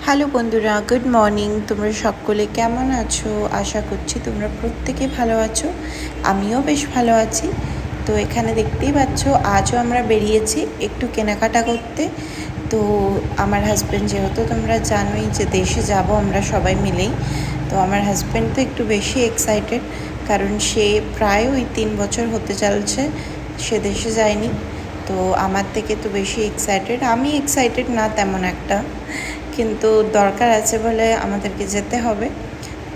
Hello বন্ধুরা, good morning. তোমরা সকলে কেমন আছো? আশা করছি তোমরা প্রত্যেকে ভালো আছো। আমিও বেশ ভালো আছি। তো এখানে দেখতেই পাচ্ছ, আজও আমরা বেরিয়েছি একটু কেনাকাটা করতে। তো আমার হাজব্যান্ড, যেহেতু তোমরা জানোই যে দেশে যাব আমরা সবাই মিলেই, তো আমার হাজব্যান্ড তো একটু বেশি এক্সাইটেড, কারণ সে প্রায় ওই 3 বছর হতে চলছে সে দেশে যায়নি। তো আমার থেকে তো বেশি এক্সাইটেড। আমি এক্সাইটেড না তেমন একটা, কিন্তু দরকার আছে বলে আমাদেরকে যেতে হবে।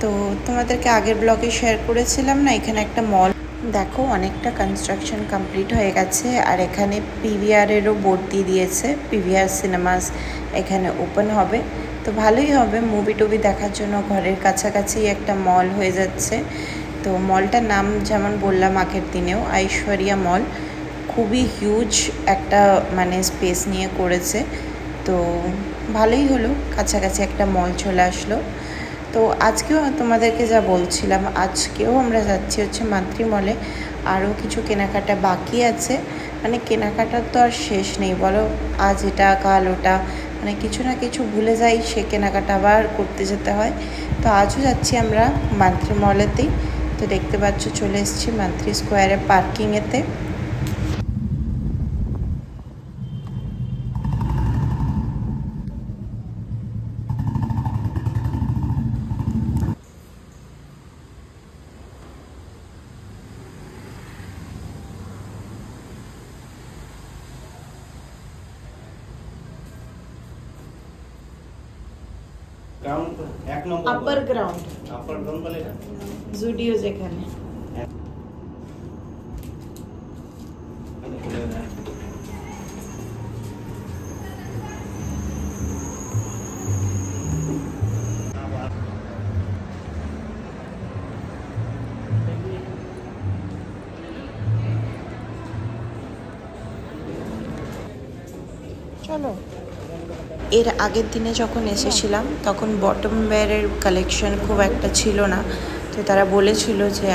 তো তোমাদেরকে আগের ব্লগে শেয়ার করেছিলাম না, এখানে একটা মল দেখো, অনেকটা কনস্ট্রাকশন কমপ্লিট হয়ে গেছে। আর এখানে পিভিআরেরও বোর্ড দিয়ে দিয়েছে, পিভিআর সিনেমাস এখানে ওপেন হবে। তো ভালোই হবে মুভি টুভি দেখার জন্য, ঘরের কাছাকাছি একটা মল হয়ে যাচ্ছে। তো মলটার নাম যেমন বললাম আগের দিনেও, ঐশ্বরিয়া মল। খুবই হিউজ একটা স্পেস নিয়ে করেছে। তো ভালোই হলো, কাছাকাছি একটা মল চলে আসলো। তো আজকেও তোমাদেরকে যা বলছিলাম, আজকেও আমরা যাচ্ছি হচ্ছে মাতৃ মলে। আরও কিছু কেনাকাটা বাকি আছে, কেনাকাটার তো আর শেষ নেই বলো। আজ এটা কাল ওটা, কিছু না কিছু ভুলে যাই, সে কেনাকাটা আবার করতে যেতে হয়। তো আজও যাচ্ছি আমরা মাতৃ মলেতেই। তো দেখতে পাচ্ছ চলে এসেছি মাতৃ স্কোয়ারে পার্কিংয়েতে। আপার গ্রাউন্ড বলে না, জুডিও যেখানে। চলো। এর আগের দিনে যখন এসেছিলাম তখন বটম ওয়্যারের কালেকশন খুব একটা ছিল না। তো তারা বলেছিল যে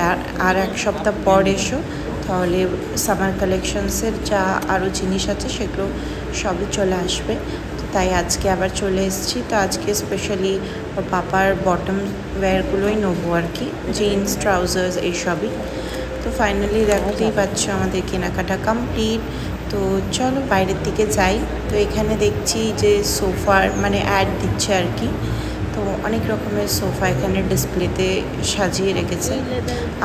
আর এক সপ্তাহ পর এসো, তাহলে সামার কালেকশনসের যা আরও জিনিস আছে সেগুলো সবই চলে আসবে। তো তাই আজকে আবার চলে এসেছি। তো আজকে স্পেশালি ওর পাপার বটম ওয়্যারগুলোই নেবো আর কি, জিন্স ট্রাউজার্স এইসবই। তো ফাইনালি দেখতেই পাচ্ছ আমাদের কেনাকাটা কমপ্লিট। তো চলো বাইরের দিকে যাই। তো এখানে দেখছি যে সোফার অ্যাড দিচ্ছে আর কি। তো অনেক রকমের সোফা এখানে ডিসপ্লেতে সাজিয়ে রেখেছে।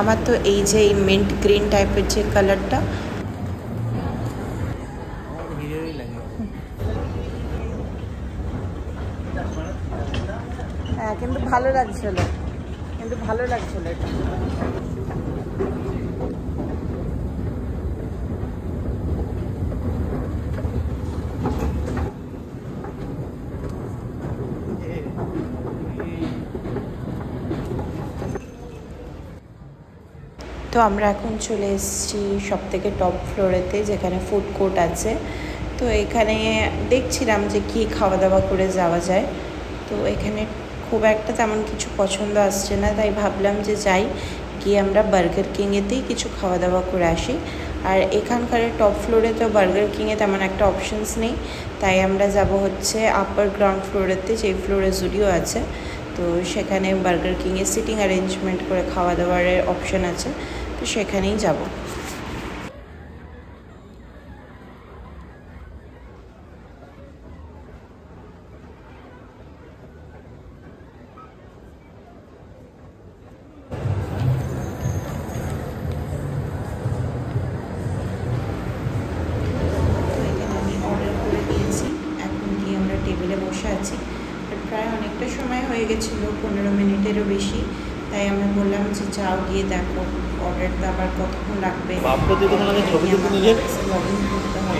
আমার তো এই যে এই মিন্ট গ্রিন টাইপের যে কালারটা, হ্যাঁ, কিন্তু ভালো লাগছিল, এটা। তো আমরা এখন চলে এসেছি সবথেকে টপ ফ্লোরেতে, যেখানে ফুড কোর্ট আছে। তো এখানে দেখছিলাম যে কি খাওয়া দাওয়া করে যাওয়া যায়। তো এখানে খুব একটা তেমন কিছু পছন্দ আসছে না, তাই ভাবলাম যে যাই, গিয়ে আমরা বার্গার কিংয়েতেই কিছু খাওয়া দাওয়া করে আসি। আর এখানকার টপ ফ্লোরে তো বার্গার কিংয়ে তেমন একটা অপশানস নেই, তাই আমরা যাব হচ্ছে আপার গ্রাউন্ড ফ্লোরেতে, যেই ফ্লোরে জুডিও আছে। তো সেখানে বার্গার কিংয়ে সিটিং অ্যারেঞ্জমেন্ট করে খাওয়া দাওয়ার অপশান আছে, তো সেখানেই যাব। টেবিলে বসে আছি, প্রায় অনেকটা সময় হয়ে গেছিলো, 15 মিনিটেরও বেশি। তাই আমরা বললাম যে যাও গিয়ে দেখো অর্ডারটা আবার কতক্ষণ লাগবে। লগ ইন করতে হবে।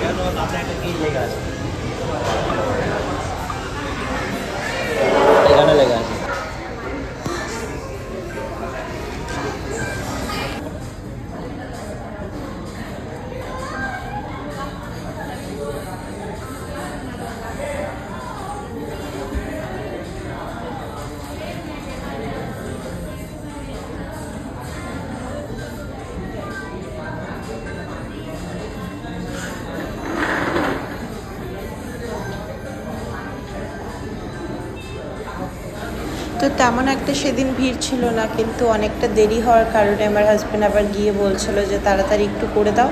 তো তেমন একটা সেদিন ভিড় ছিল না, কিন্তু অনেকটা দেরি হওয়ার কারণে আমার হাজব্যান্ড আবার গিয়ে বলছিল যে তাড়াতাড়ি একটু করে দাও,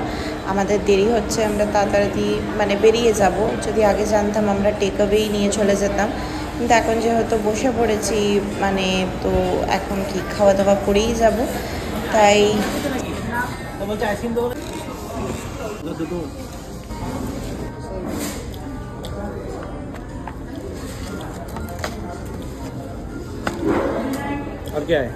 আমাদের দেরি হচ্ছে, আমরা তাড়াতাড়ি মানে বেরিয়ে যাব। যদি আগে জানতাম আমরা টেক অ্যাওয়েই নিয়ে চলে যেতাম, কিন্তু এখন যেহেতু বসে পড়েছি মানে তো এখন কি খাওয়া দাওয়া করেই যাব, তাই और क्या है?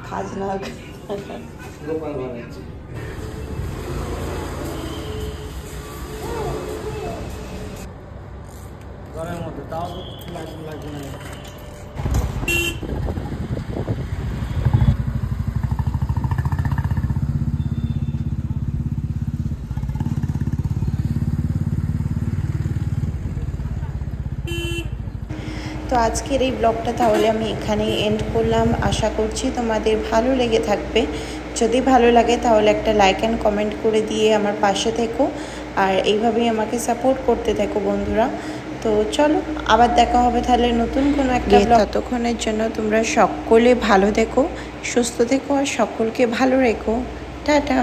খাজনা গোপাল বানাচ্ছে ঘরের মধ্যে, তাও লাগবে না। তো আজকের এই ব্লগটা তাহলে আমি এখানেই এন্ড করলাম। আশা করছি তোমাদের ভালো লেগে থাকবে। যদি ভালো লাগে তাহলে একটা লাইক অ্যান্ড কমেন্ট করে দিয়ে আমার পাশে থেকো, আর এইভাবেই আমাকে সাপোর্ট করতে থেকো বন্ধুরা। তো চলো আবার দেখা হবে তাহলে নতুন কোনো একটা ব্লগ। ততক্ষণের জন্য তোমরা সকলে ভালো থেকো, সুস্থ থেকো, আর সকলকে ভালো রেখো। টাটা।